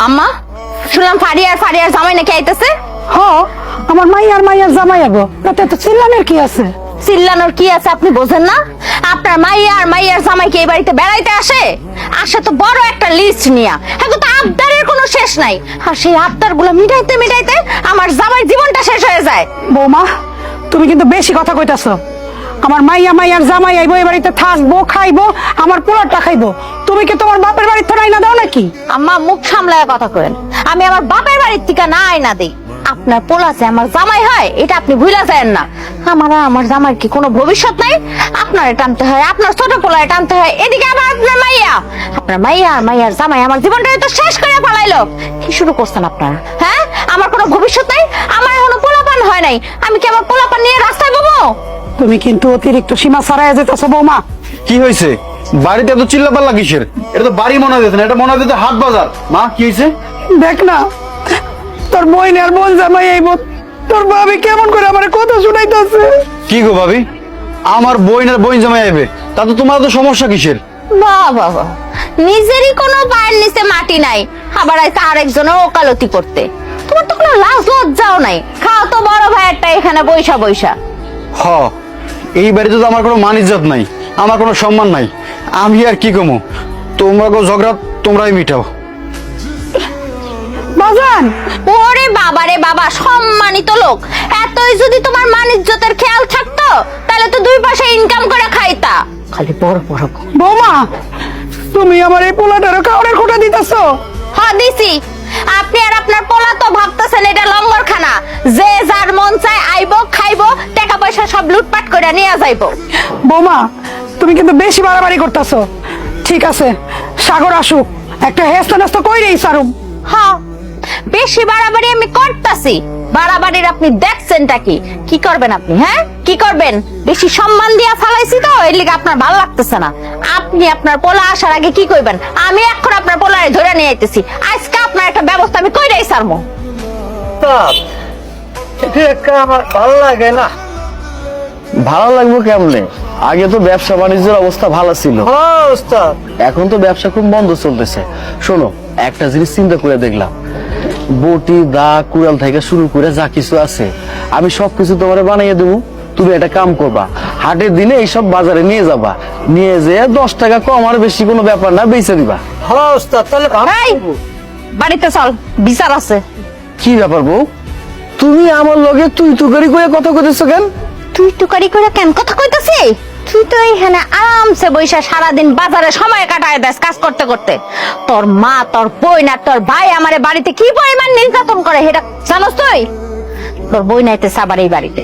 আম্মা শুনলাম ফারিয়ার জামাই নাকি আইতেছে। হ, আমার মাইয়ার জামাই আবো, তাতে তো চিল্লানের কি আছে? চিল্লানোর কি আছে আপনি বোঝেন না? আপনার মাইয়ার জামাই কি এই বাড়িতে বেড়াইতে আসে তো বড় একটা লিস্ট নিয়া। এখন তো আবদারের কোনো শেষ নাই, আর সেই আবদার গুলো মিটাইতে মিটাইতে আমার জামাইয়ের জীবনটা শেষ হয়ে যায়। বৌমা, তুমি কিন্তু বেশি কথা কইতাছো। আমার মাইয়ার জামাই আইবো, এই বাড়িতে থাকবো, খাইবো, আমার পোলাটা খাইবো। তুমি কি তোমার বাপের বাড়ির থেকে আইনা দাও নাকি? আম্মা মুখ সামলায় কথা কইেন। আমি আমার বাপের বাড়ির থেকে না আইনা দেই। আপনার পোলাছে আমার জামাই হয় এটা আপনি ভুলা যায়েন না। আমার জামাই কি কোনো ভবিষ্যৎ নাই? আপনারে টানতে হয়, আপনার ছোট পোলায় টানতে হয়, এদিকে আবার আপনার মাইয়ার জামাই আমার জীবনটা তো শেষ করে ফেলাইলো। কি শুরু করছেন আপনারা? হ্যাঁ, আমার কোনো ভবিষ্যৎ নাই, আমার এখনো পোলাপান হয় নাই। আমি কি আমার পোলাপান নিয়ে রাস্তায় বলবো? তুমি কিন্তু অতিরিক্ত সীমা ছাড়াইয়া যেতেছো বৌমা। কি হয়েছে? বাড়িতে এত চিল্লাপাল্লা কিসের? এটা তো বাড়ি মনে হইতেছে না, এটা মনে হইতেছে হাট বাজার। মা কি হয়েছে? দেখ না, তোর বোন আর বোন জামাই আইব, তোর ভাবি কেমন করে আমার কথা শুনাইতেছে। কি গো ভাবি, আমার বোন আর বোন জামাই আইবে, তাতে তোমার তো সমস্যা কিসের? বাবা, নিজেরই কোনো পায়ের নিচে মাটি নাই, আবার আইসা আরেকজনের ওকালতি করতে। তোমার তো কোনো লাজ লজ্জাও নাই। খাও তো বড় ভাইয়েরটা এখানে বইসা। হ, এই বাড়িতে তো আমার কোনো মান ইজ্জত নাই, আমার কোনো সম্মান নাই। আমি আর কি কমু? তোমরা গো ঝগড়া তোমরাই মিটাও। বাজান, ওরে বাবা, সম্মানিত লোক। এতই যদি তোমার মান ইজ্জতের খেয়াল থাকতো তাহলে তো দুই পয়সা ইনকাম করে খাইতা। খালি বড় বৌমা, তুমি আমার এই পোলাটারও কাউরের খোটা দিতেছো। হ্যাঁ দিছি। আপনি আর আপনার পোলা তো ভাবতেছেন এটা লঙ্গরখানা, যে যার মন চায় আইবো, খাইবো, টাকা পয়সা সব লুটপাট করে নিয়ে যাইবো। বৌমা, তুমি কিন্তু বেশি বাড়াবাড়ি করতেছো। ঠিক আছে, সাগর আসুক, একটা হেস্তা নাস্তা কইরেই সারুম। হ্যাঁ, বেশি বাড়াবাড়ি আমি করতাছি। বাড়াবাড়ির আপনি দেখছেনটা কি করবেন আপনি? হ্যাঁ, কি করবেন? বেশি সম্মান দিয়া ফালাইছি তো, এর লিগে আপনার ভালো লাগতেছে না। আপনি আপনার পোলা আসার আগে কি কইবেন? আমি এখন আপনার পোলারে ধরে নিয়ে আইতেছি। আজকে আপনার একটা ব্যবস্থা আমি কইরাই সারমু। আমার ভালো লাগে না। ভালো লাগবে কেমনে? আগে তো ব্যবসা বাণিজ্যের অবস্থা ভালো ছিল, এখন তো ব্যবসা খুব বন্ধ চলতেছে। শোনো, একটা জিনিস চিন্তা করে দেখলাম, বটি দা কুড়াল থেকে শুরু করে যা কিছু আছে আমি সবকিছু তোমার বানাইয়ে দেবো। তুমি একটা কাম করবা, হাটের দিনে এইসব বাজারে নিয়ে যাবা, নিয়ে যেয়ে 10 টাকা কম আর বেশি কোনো ব্যাপার না, বেচে দিবা। এই, বাড়িতে চল, বিচার আছে। কি ব্যাপার বউ, তুমি আমার লগে তুই তুকারি করে কথা কইতেছো কেন? তুই টুকারি করে কেন কথা কইতাছি? তুই তো এইখানে আরামসে বইসা সারাদিন বাজারে সময় কাটায় দেস কাজ করতে করতে। তোর মা, তোর বোন আর তোর ভাই আমারে বাড়িতে কি পরিমাণ নির্যাতন করে সেটা জানোস তুই? তোর বই নাইতেছে আবার এই বাড়িতে।